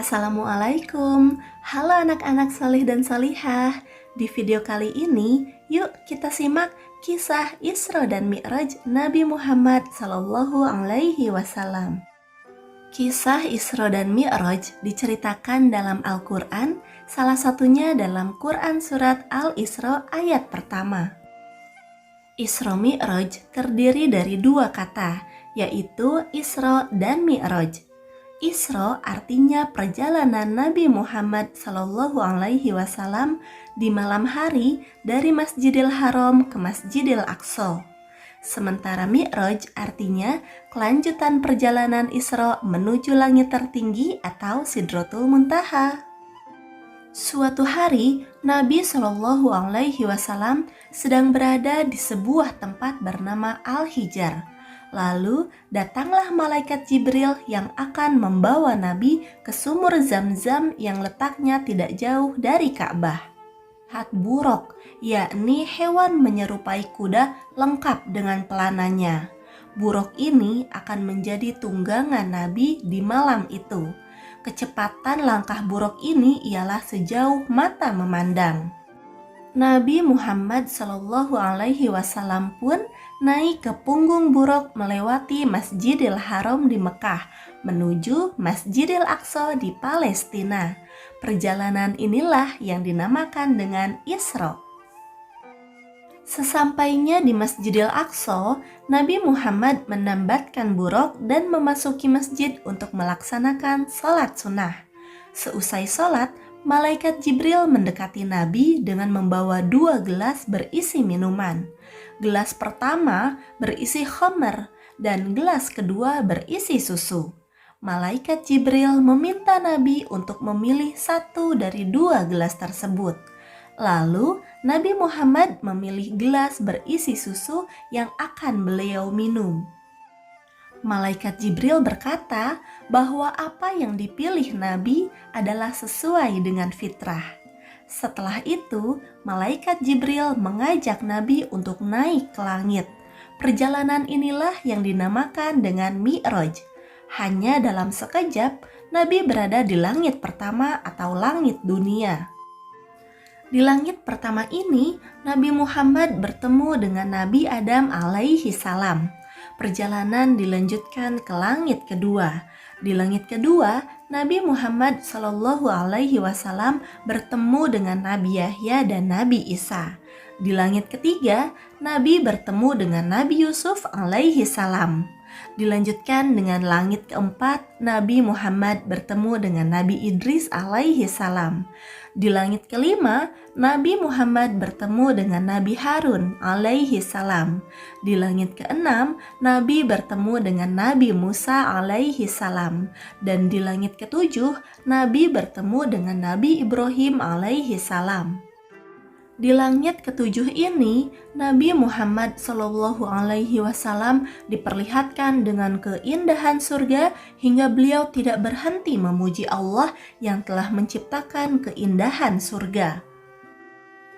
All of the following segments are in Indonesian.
Assalamualaikum. Halo anak-anak salih dan salihah. Di video kali ini, yuk kita simak kisah Isra dan Mi'raj Nabi Muhammad Sallallahu Alaihi Wasallam. Kisah Isra dan Mi'raj diceritakan dalam Al-Quran, salah satunya dalam Quran Surat Al-Isra ayat pertama. Isra Mi'raj terdiri dari dua kata, yaitu Isra dan Mi'raj. Isra artinya perjalanan Nabi Muhammad Sallallahu Alaihi Wasallam di malam hari dari Masjidil Haram ke Masjidil Aqsa. Sementara Mi'raj artinya kelanjutan perjalanan Isra menuju langit tertinggi atau Sidratul Muntaha. Suatu hari, Nabi Shallallahu Alaihi Wasallam sedang berada di sebuah tempat bernama Al-Hijar. Lalu datanglah malaikat Jibril yang akan membawa Nabi ke sumur Zam-Zam yang letaknya tidak jauh dari Ka'bah. Hat buruk, yakni hewan menyerupai kuda lengkap dengan pelananya. Buruk ini akan menjadi tunggangan Nabi di malam itu. Kecepatan langkah buruk ini ialah sejauh mata memandang. Nabi Muhammad Shallallahu Alaihi Wasallam pun naik ke punggung buruk melewati Masjidil Haram di Mekah menuju Masjidil Aqsa di Palestina. Perjalanan inilah yang dinamakan dengan Isra. Sesampainya di Masjidil Aqsa, Nabi Muhammad menambatkan buruk dan memasuki masjid untuk melaksanakan sholat sunnah. Seusai sholat, malaikat Jibril mendekati Nabi dengan membawa 2 gelas berisi minuman. Gelas pertama berisi khamr dan gelas kedua berisi susu. Malaikat Jibril meminta Nabi untuk memilih satu dari 2 gelas tersebut. Lalu Nabi Muhammad memilih gelas berisi susu yang akan beliau minum. Malaikat Jibril berkata bahwa apa yang dipilih Nabi adalah sesuai dengan fitrah. Setelah itu, malaikat Jibril mengajak Nabi untuk naik ke langit. Perjalanan inilah yang dinamakan dengan Mi'raj. Hanya dalam sekejap, Nabi berada di langit pertama atau langit dunia. Di langit pertama ini, Nabi Muhammad bertemu dengan Nabi Adam alaihi salam. Perjalanan dilanjutkan ke langit kedua. Di langit kedua, Nabi Muhammad Shallallahu Alaihi Wasallam bertemu dengan Nabi Yahya dan Nabi Isa. Di langit ketiga, Nabi bertemu dengan Nabi Yusuf alaihi salam. Dilanjutkan dengan langit keempat, Nabi Muhammad bertemu dengan Nabi Idris alaihi salam. Di langit kelima, Nabi Muhammad bertemu dengan Nabi Harun alaihi salam. Di langit keenam, Nabi bertemu dengan Nabi Musa alaihi salam. Dan di langit ketujuh, Nabi bertemu dengan Nabi Ibrahim alaihi salam. Di langit ketujuh ini, Nabi Muhammad Shallallahu Alaihi Wasallam diperlihatkan dengan keindahan surga hingga beliau tidak berhenti memuji Allah yang telah menciptakan keindahan surga.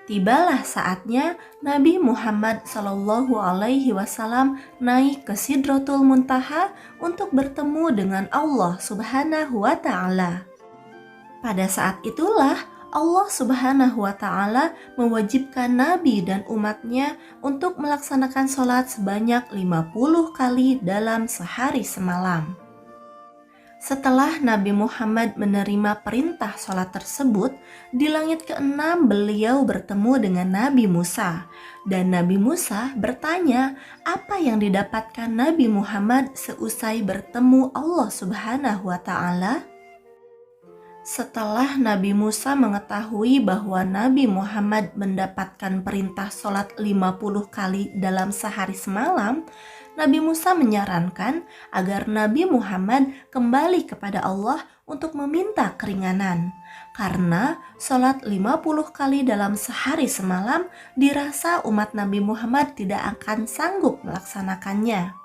Tibalah saatnya Nabi Muhammad Shallallahu Alaihi Wasallam naik ke Sidratul Muntaha untuk bertemu dengan Allah Subhanahu Wa Taala. Pada saat itulah Allah Subhanahu wa Ta'ala mewajibkan Nabi dan umatnya untuk melaksanakan sholat sebanyak 50 kali dalam sehari semalam. Setelah Nabi Muhammad menerima perintah sholat tersebut, di langit keenam beliau bertemu dengan Nabi Musa. Dan Nabi Musa bertanya apa yang didapatkan Nabi Muhammad seusai bertemu Allah Subhanahu wa Ta'ala. Setelah Nabi Musa mengetahui bahwa Nabi Muhammad mendapatkan perintah sholat 50 kali dalam sehari semalam, Nabi Musa menyarankan agar Nabi Muhammad kembali kepada Allah untuk meminta keringanan. Karena sholat 50 kali dalam sehari semalam dirasa umat Nabi Muhammad tidak akan sanggup melaksanakannya.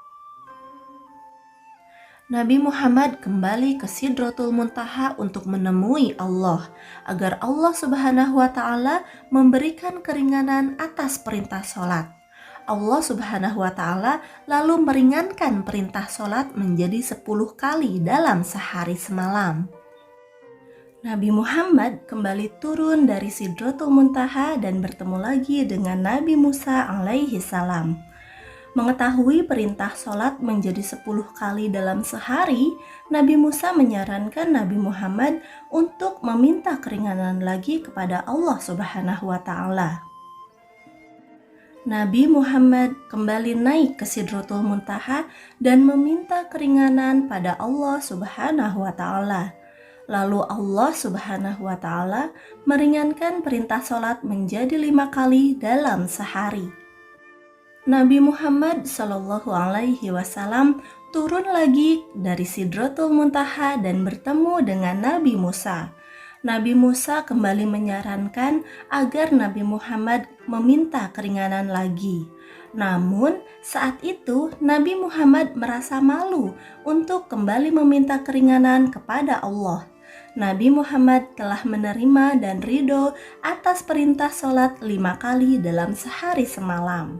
Nabi Muhammad kembali ke Sidratul Muntaha untuk menemui Allah, agar Allah Subhanahu wa Ta'ala memberikan keringanan atas perintah sholat. Allah Subhanahu wa Ta'ala lalu meringankan perintah sholat menjadi 10 kali dalam sehari semalam. Nabi Muhammad kembali turun dari Sidratul Muntaha dan bertemu lagi dengan Nabi Musa alaihi salam. Mengetahui perintah sholat menjadi 10 kali dalam sehari, Nabi Musa menyarankan Nabi Muhammad untuk meminta keringanan lagi kepada Allah Subhanahu wa Ta'ala. Nabi Muhammad kembali naik ke Sidratul Muntaha dan meminta keringanan pada Allah Subhanahu wa Ta'ala. Lalu Allah Subhanahu wa Ta'ala meringankan perintah sholat menjadi 5 kali dalam sehari. Nabi Muhammad Shallallahu Alaihi Wasallam turun lagi dari Sidratul Muntaha dan bertemu dengan Nabi Musa. Nabi Musa kembali menyarankan agar Nabi Muhammad meminta keringanan lagi. Namun saat itu Nabi Muhammad merasa malu untuk kembali meminta keringanan kepada Allah. Nabi Muhammad telah menerima dan ridho atas perintah sholat 5 kali dalam sehari semalam.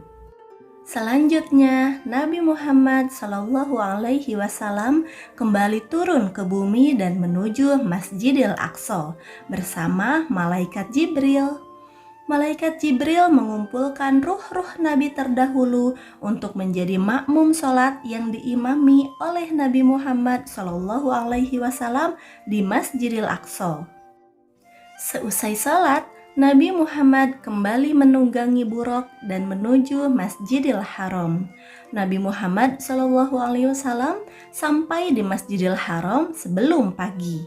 Selanjutnya, Nabi Muhammad Shallallahu Alaihi Wasallam kembali turun ke bumi dan menuju Masjidil Aqsa bersama malaikat Jibril. Malaikat Jibril mengumpulkan ruh-ruh Nabi terdahulu untuk menjadi makmum sholat yang diimami oleh Nabi Muhammad Shallallahu Alaihi Wasallam di Masjidil Aqsa. Seusai sholat, Nabi Muhammad kembali menunggangi buraq dan menuju Masjidil Haram. Nabi Muhammad Shallallahu Alaihi Wasallam sampai di Masjidil Haram sebelum pagi.